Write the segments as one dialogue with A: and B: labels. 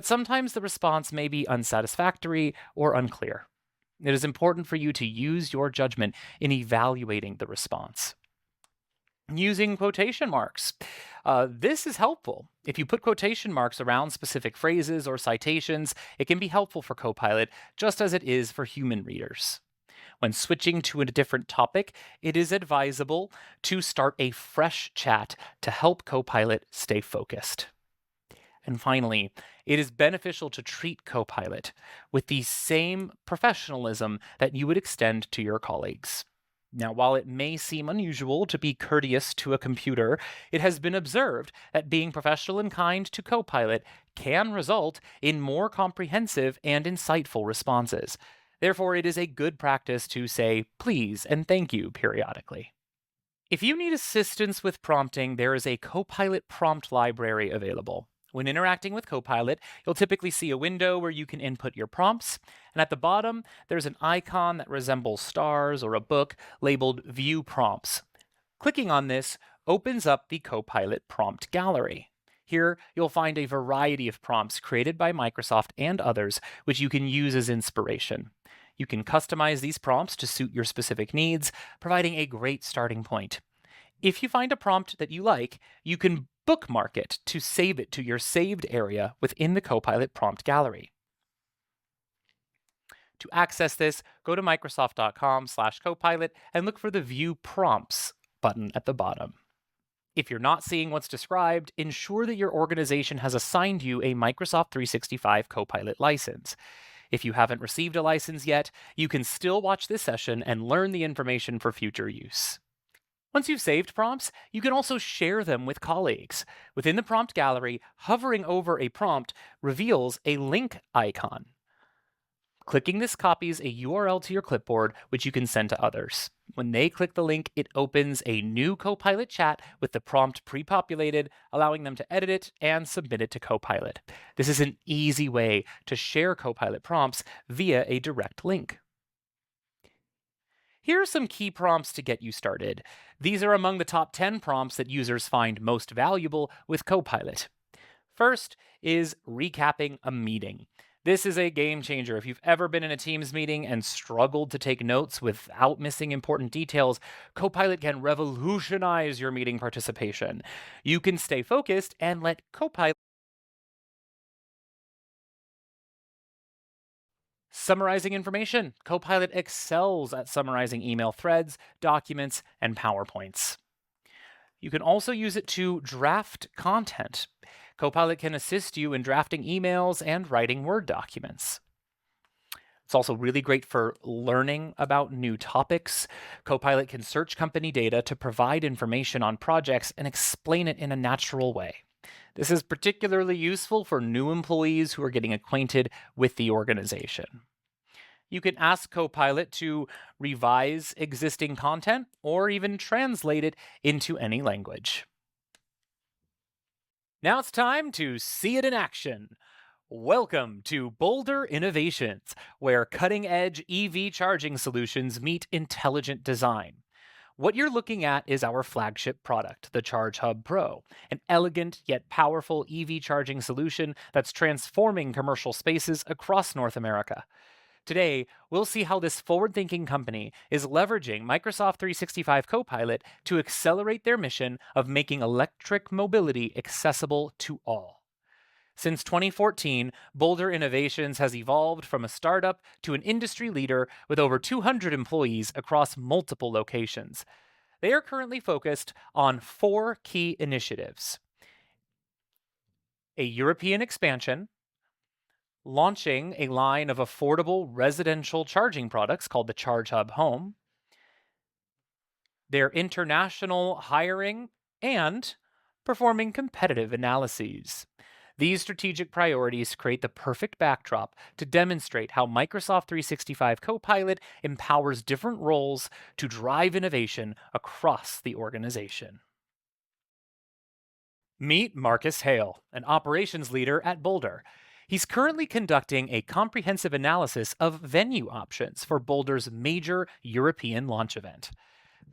A: sometimes the response may be unsatisfactory or unclear. It is important for you to use your judgment in evaluating the response. Using quotation marks. This is helpful. If you put quotation marks around specific phrases or citations, it can be helpful for Copilot, just as it is for human readers. When switching to a different topic, it is advisable to start a fresh chat to help Copilot stay focused. And finally, it is beneficial to treat Copilot with the same professionalism that you would extend to your colleagues. Now, while it may seem unusual to be courteous to a computer, it has been observed that being professional and kind to Copilot can result in more comprehensive and insightful responses. Therefore, it is a good practice to say please and thank you periodically. If you need assistance with prompting, there is a Copilot prompt library available. When interacting with Copilot, you'll typically see a window where you can input your prompts, and at the bottom, there's an icon that resembles stars or a book labeled View Prompts. Clicking on this opens up the Copilot prompt gallery. Here, you'll find a variety of prompts created by Microsoft and others, which you can use as inspiration. You can customize these prompts to suit your specific needs, providing a great starting point. If you find a prompt that you like, you can bookmark it to save it to your saved area within the Copilot prompt gallery. To access this, go to microsoft.com/copilot and look for the View Prompts button at the bottom. If you're not seeing what's described, ensure that your organization has assigned you a Microsoft 365 Copilot license. If you haven't received a license yet, you can still watch this session and learn the information for future use. Once you've saved prompts, you can also share them with colleagues. Within the prompt gallery, hovering over a prompt reveals a link icon. Clicking this copies a URL to your clipboard, which you can send to others. When they click the link, it opens a new Copilot chat with the prompt pre-populated, allowing them to edit it and submit it to Copilot. This is an easy way to share Copilot prompts via a direct link. Here are some key prompts to get you started. These are among the top 10 prompts that users find most valuable with Copilot. First is recapping a meeting. This is a game changer. If you've ever been in a Teams meeting and struggled to take notes without missing important details, Copilot can revolutionize your meeting participation. You can stay focused and let Copilot summarizing information. Copilot excels at summarizing email threads, documents, and PowerPoints. You can also use it to draft content. Copilot can assist you in drafting emails and writing Word documents. It's also really great for learning about new topics. Copilot can search company data to provide information on projects and explain it in a natural way. This is particularly useful for new employees who are getting acquainted with the organization. You can ask Copilot to revise existing content or even translate it into any language. Now it's time to see it in action. Welcome to Boulder Innovations, where cutting-edge EV charging solutions meet intelligent design. What you're looking at is our flagship product, the Charge Hub Pro, an elegant yet powerful EV charging solution that's transforming commercial spaces across North America. Today, we'll see how this forward-thinking company is leveraging Microsoft 365 Copilot to accelerate their mission of making electric mobility accessible to all. Since 2014, Boulder Innovations has evolved from a startup to an industry leader with over 200 employees across multiple locations. They are currently focused on 4 key initiatives: a European expansion, launching a line of affordable residential charging products called the Charge Hub Home, their international hiring, and performing competitive analyses. These strategic priorities create the perfect backdrop to demonstrate how Microsoft 365 Copilot empowers different roles to drive innovation across the organization. Meet Marcus Hale, an operations leader at Boulder. He's currently conducting a comprehensive analysis of venue options for Boulder's major European launch event.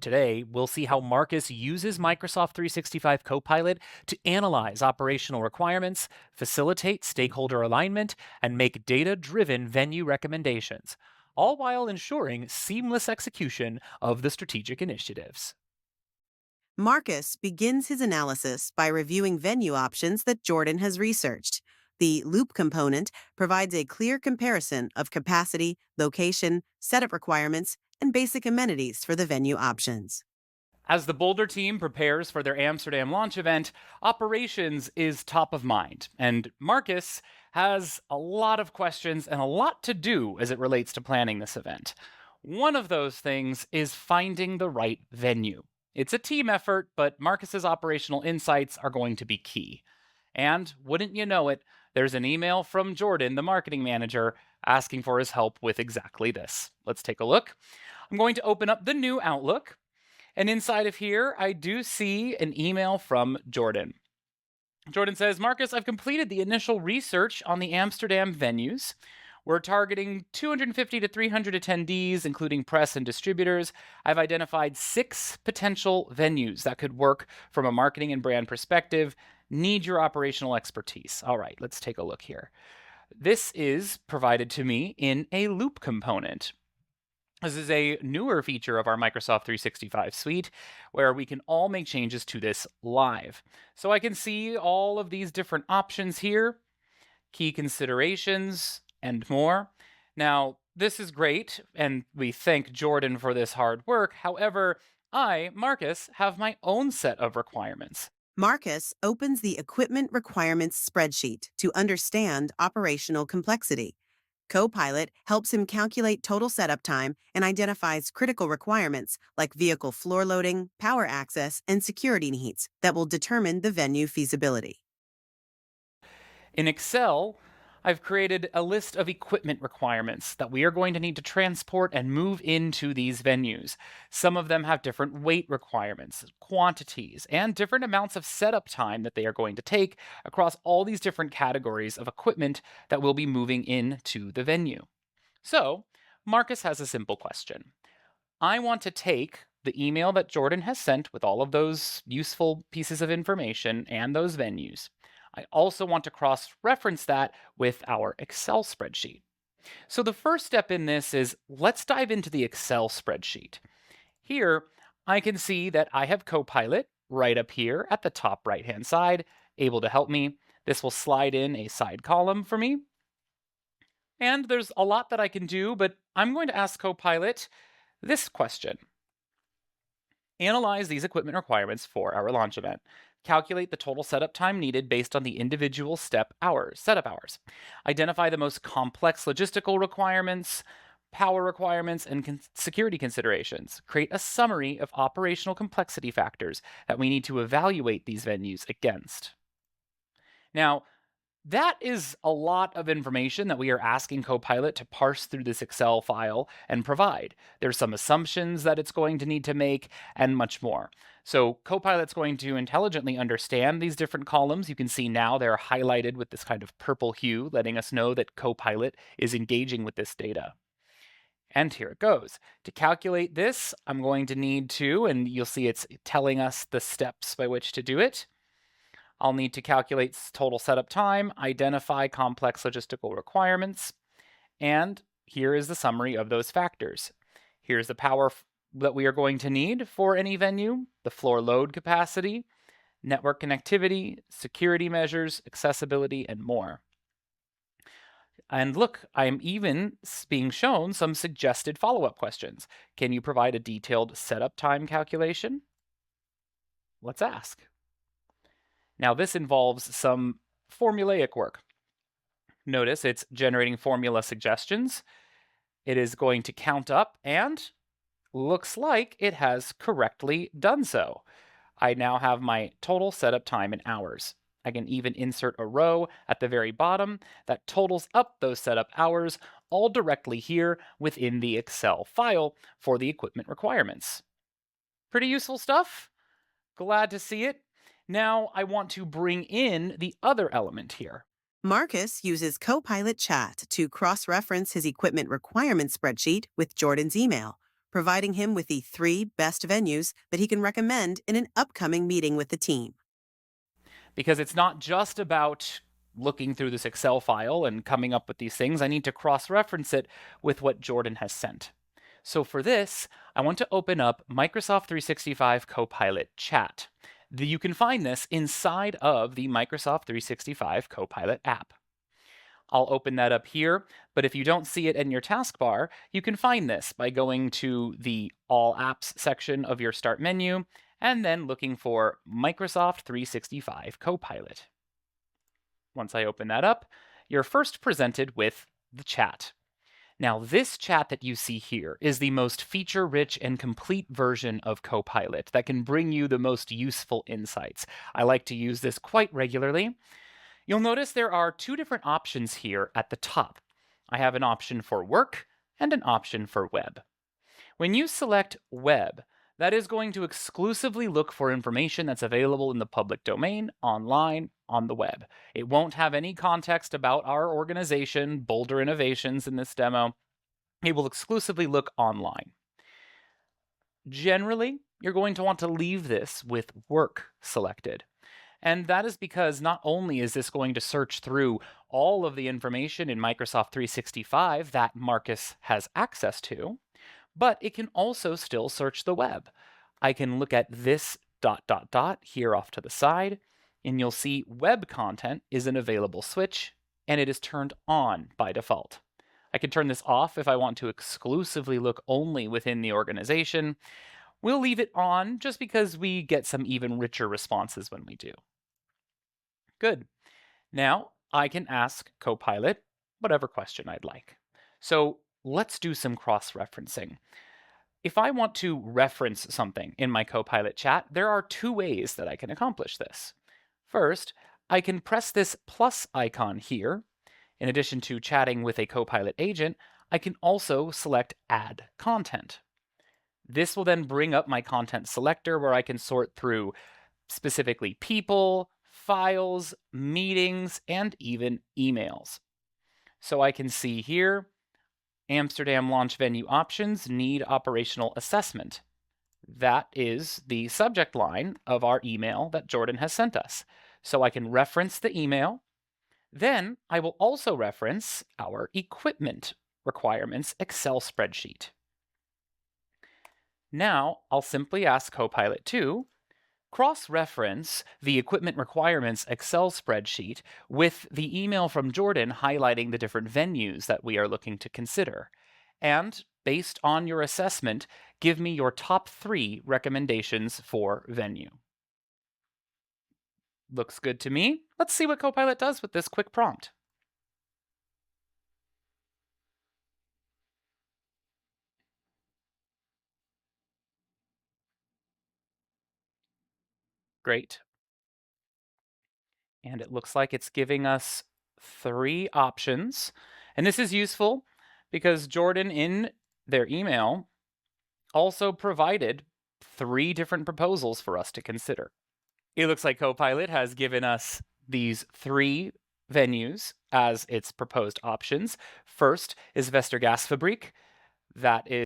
A: Today, we'll see how Marcus uses Microsoft 365 Copilot to analyze operational requirements, facilitate stakeholder alignment, and make data driven venue recommendations, all while ensuring seamless execution of the strategic initiatives.
B: Marcus begins his analysis by reviewing venue options that Jordan has researched. The loop component provides a clear comparison of capacity, location, setup requirements, and basic amenities for the venue options.
A: As the Boulder team prepares for their Amsterdam launch event, operations is top of mind, and Marcus has a lot of questions and a lot to do as it relates to planning this event. One of those things is finding the right venue. It's a team effort, but Marcus's operational insights are going to be key. And wouldn't you know it, there's an email from Jordan, the marketing manager, asking for his help with exactly this. Let's take a look. I'm going to open up the new Outlook. And inside of here, I do see an email from Jordan. Jordan says, Marcus, I've completed the initial research on the Amsterdam venues. We're targeting 250 to 300 attendees, including press and distributors. I've identified 6 potential venues that could work from a marketing and brand perspective. Need your operational expertise. All right, let's take a look here. This is provided to me in a loop component. This is a newer feature of our Microsoft 365 suite where we can all make changes to this live. So I can see all of these different options here, key considerations, and more. Now, this is great, and we thank Jordan for this hard work. However, I, Marcus, have my own set of requirements.
B: Marcus opens the equipment requirements spreadsheet to understand operational complexity. Copilot helps him calculate total setup time and identifies critical requirements like vehicle floor loading, power access, and security needs that will determine the venue feasibility.
A: In Excel, I've created a list of equipment requirements that we are going to need to transport and move into these venues. Some of them have different weight requirements, quantities, and different amounts of setup time that they are going to take across all these different categories of equipment that will be moving into the venue. So, Marcus has a simple question. I want to take the email that Jordan has sent with all of those useful pieces of information and those venues. I also want to cross reference that with our Excel spreadsheet. So, the first step in this is let's dive into the Excel spreadsheet. Here, I can see that I have Copilot right up here at the top right hand side, able to help me. This will slide in a side column for me. And there's a lot that I can do, but I'm going to ask Copilot this question. Analyze these equipment requirements for our launch event. Calculate the total setup time needed based on the individual setup hours. Identify the most complex logistical requirements, power requirements, and security considerations. Create a summary of operational complexity factors that we need to evaluate these venues against. Now, that is a lot of information that we are asking Copilot to parse through this Excel file and provide. There's some assumptions that it's going to need to make and much more. So Copilot's going to intelligently understand these different columns. You can see now they're highlighted with this kind of purple hue, letting us know that Copilot is engaging with this data. And here it goes. To calculate this, I'm going to need to, and you'll see it's telling us the steps by which to do it. I'll need to calculate total setup time, identify complex logistical requirements, and here is the summary of those factors. Here's the power that we are going to need for any venue, the floor load capacity, network connectivity, security measures, accessibility, and more. And look, I'm even being shown some suggested follow-up questions. Can you provide a detailed setup time calculation? Let's ask. Now, this involves some formulaic work. Notice it's generating formula suggestions. It is going to count up and looks like it has correctly done so. I now have my total setup time in hours. I can even insert a row at the very bottom that totals up those setup hours all directly here within the Excel file for the equipment requirements. Pretty useful stuff. Glad to see it. Now I want to bring in the other element here.
B: Marcus uses Copilot Chat to cross-reference his equipment requirements spreadsheet with Jordan's email, providing him with the 3 best venues that he can recommend in an upcoming meeting with the team.
A: Because it's not just about looking through this Excel file and coming up with these things. I need to cross-reference it with what Jordan has sent. So for this, I want to open up Microsoft 365 Copilot Chat. You can find this inside of the Microsoft 365 Copilot app. I'll open that up here, but if you don't see it in your taskbar, you can find this by going to the All Apps section of your Start menu and then looking for Microsoft 365 Copilot. Once I open that up, you're first presented with the chat. Now, this chat that you see here is the most feature-rich and complete version of Copilot that can bring you the most useful insights. I like to use this quite regularly. You'll notice there are 2 different options here at the top. I have an option for work and an option for web. When you select web, that is going to exclusively look for information that's available in the public domain, online, on the web. It won't have any context about our organization, Boulder Innovations, in this demo. It will exclusively look online. Generally, you're going to want to leave this with work selected. And that is because not only is this going to search through all of the information in Microsoft 365 that Marcus has access to, but it can also still search the web. I can look at this ... here off to the side, and you'll see web content is an available switch, and it is turned on by default. I can turn this off if I want to exclusively look only within the organization. We'll leave it on just because we get some even richer responses when we do. Good. Now I can ask Copilot whatever question I'd like. So let's do some cross-referencing. If I want to reference something in my Copilot chat, there are 2 ways that I can accomplish this. First, I can press this plus icon here. In addition to chatting with a Copilot agent, I can also select Add Content. This will then bring up my content selector where I can sort through specifically people, files, meetings, and even emails. So I can see here, Amsterdam launch venue options need operational assessment. That is the subject line of our email that Jordan has sent us. So I can reference the email. Then I will also reference our equipment requirements Excel spreadsheet. Now I'll simply ask Copilot to cross-reference the equipment requirements Excel spreadsheet with the email from Jordan highlighting the different venues that we are looking to consider. And based on your assessment, give me your top 3 recommendations for venue. Looks good to me. Let's see what Copilot does with this quick prompt. Great. And it looks like it's giving us 3 options. And this is useful because Jordan, in their email, also provided 3 different proposals for us to consider. It looks like Copilot has given us these 3 venues as its proposed options. First is Westergasfabrik. That is